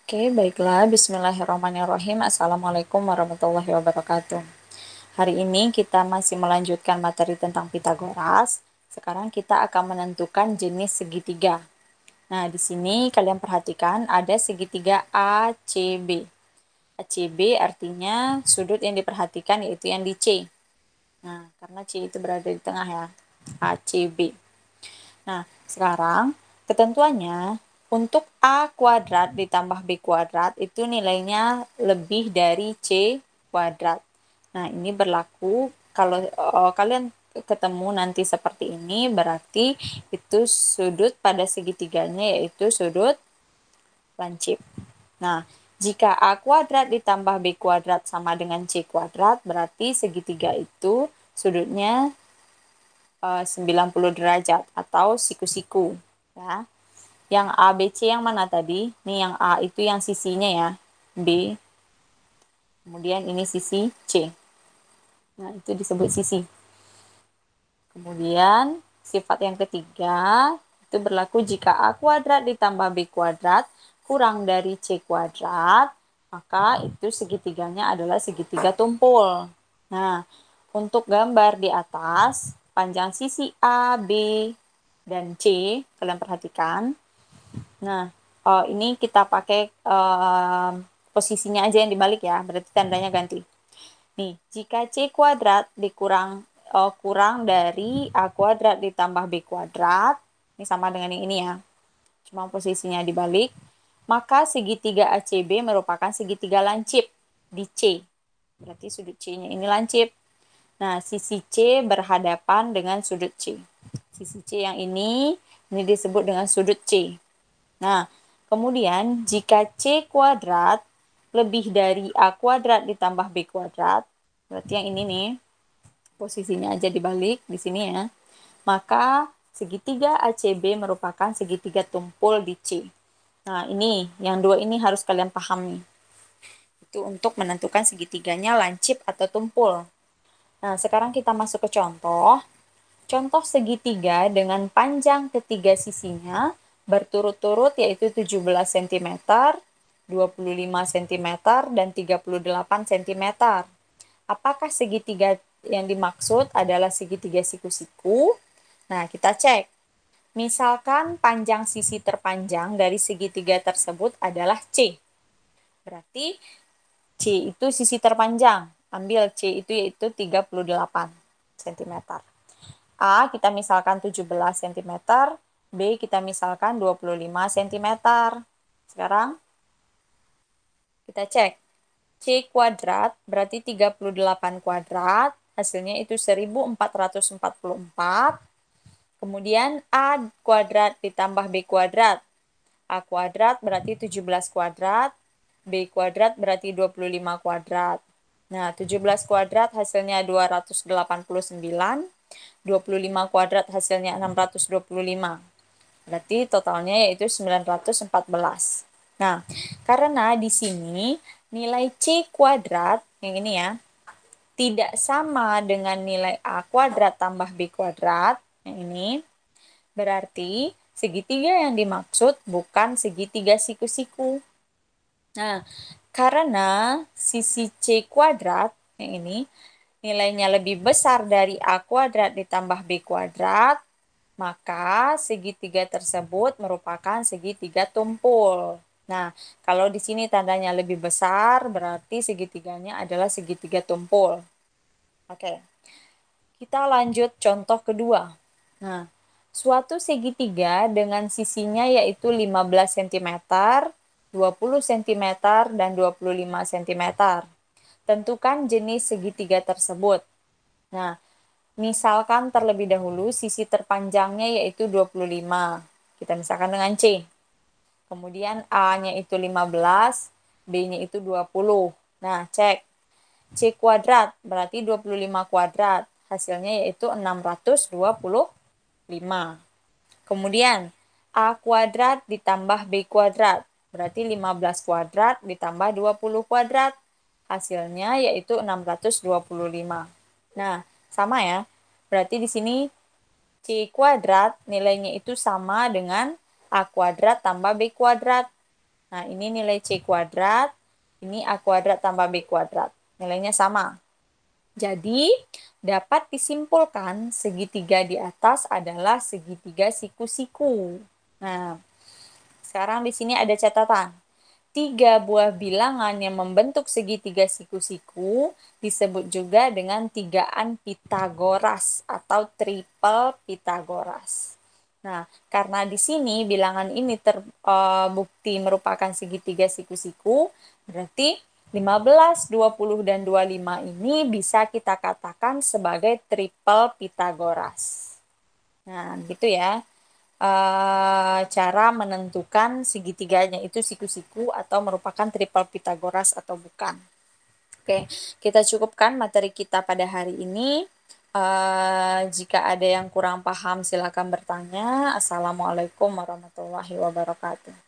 Oke, baiklah. Bismillahirrahmanirrahim. Assalamualaikum warahmatullahi wabarakatuh. Hari ini kita masih melanjutkan materi tentang Pitagoras. Sekarang kita akan menentukan jenis segitiga. Nah, di sini kalian perhatikan ada segitiga ACB. ACB artinya sudut yang diperhatikan yaitu yang di C. Nah, karena C itu berada di tengah ya. ACB. Nah, sekarang ketentuannya untuk A kuadrat ditambah B kuadrat itu nilainya lebih dari C kuadrat. Nah, ini berlaku kalau kalian ketemu nanti seperti ini, berarti itu sudut pada segitiganya yaitu sudut lancip. Nah, jika A kuadrat ditambah B kuadrat sama dengan C kuadrat, berarti segitiga itu sudutnya 90 derajat atau siku-siku ya. Yang A, B, C yang mana tadi? Nih yang A itu yang sisinya ya. B. Kemudian ini sisi C. Nah, itu disebut sisi. Kemudian sifat yang ketiga itu berlaku jika A kuadrat ditambah B kuadrat kurang dari C kuadrat, maka itu segitiganya adalah segitiga tumpul. Nah, untuk gambar di atas, panjang sisi A, B, dan C, kalian perhatikan. Nah, ini kita pakai posisinya aja yang dibalik ya, berarti tandanya ganti. Nih, jika C kuadrat kurang dari A kuadrat ditambah B kuadrat, ini sama dengan yang ini ya, cuma posisinya dibalik, maka segitiga ACB merupakan segitiga lancip di C. Berarti sudut C-nya ini lancip. Nah, sisi C berhadapan dengan sudut C. Sisi C yang ini disebut dengan sudut C. Nah, kemudian jika C kuadrat lebih dari A kuadrat ditambah B kuadrat, berarti yang ini nih, posisinya aja dibalik di sini ya, maka segitiga ACB merupakan segitiga tumpul di C. Nah, ini, yang dua ini harus kalian pahami. Itu untuk menentukan segitiganya lancip atau tumpul. Nah, sekarang kita masuk ke contoh. Contoh segitiga dengan panjang ketiga sisinya berturut-turut yaitu 17 cm, 25 cm, dan 38 cm. Apakah segitiga yang dimaksud adalah segitiga siku-siku? Nah, kita cek. Misalkan panjang sisi terpanjang dari segitiga tersebut adalah C. Berarti C itu sisi terpanjang. Ambil C itu yaitu 38 cm. A kita misalkan 17 cm, B kita misalkan 25 cm. Sekarang kita cek. C kuadrat berarti 38 kuadrat, hasilnya itu 1444. Kemudian A kuadrat ditambah B kuadrat. A kuadrat berarti 17 kuadrat, B kuadrat berarti 25 kuadrat. Nah, 17 kuadrat hasilnya 289, 25 kuadrat hasilnya 625. Berarti totalnya yaitu 914. Nah, karena di sini nilai C kuadrat, yang ini ya, tidak sama dengan nilai A kuadrat tambah B kuadrat, yang ini, berarti segitiga yang dimaksud bukan segitiga siku-siku. Nah, karena sisi C kuadrat, yang ini, nilainya lebih besar dari A kuadrat ditambah B kuadrat, maka segitiga tersebut merupakan segitiga tumpul. Nah, kalau di sini tandanya lebih besar, berarti segitiganya adalah segitiga tumpul. Oke, kita lanjut contoh kedua. Nah, suatu segitiga dengan sisinya yaitu 15 cm, 20 cm, dan 25 cm. Tentukan jenis segitiga tersebut. Nah, misalkan terlebih dahulu sisi terpanjangnya yaitu 25. Kita misalkan dengan C. Kemudian A-nya itu 15, B-nya itu 20. Nah, cek. C kuadrat berarti 25 kuadrat. Hasilnya yaitu 625. Kemudian A kuadrat ditambah B kuadrat. Berarti 15 kuadrat ditambah 20 kuadrat. Hasilnya yaitu 625. Nah, sama ya. Berarti di sini C kuadrat nilainya itu sama dengan A kuadrat tambah B kuadrat. Nah, ini nilai C kuadrat, ini A kuadrat tambah B kuadrat. Nilainya sama. Jadi, dapat disimpulkan segitiga di atas adalah segitiga siku-siku. Nah, sekarang di sini ada catatan. 3 buah bilangan yang membentuk segitiga siku-siku disebut juga dengan tigaan Pitagoras atau triple Pitagoras. Nah, karena di sini bilangan ini terbukti merupakan segitiga siku-siku, berarti 15, 20, dan 25 ini bisa kita katakan sebagai triple Pitagoras. Nah, gitu ya. Cara menentukan segitiganya itu siku-siku atau merupakan triple Pitagoras atau bukan. Oke, kita cukupkan materi kita pada hari ini. Jika ada yang kurang paham silakan bertanya. Assalamualaikum warahmatullahi wabarakatuh.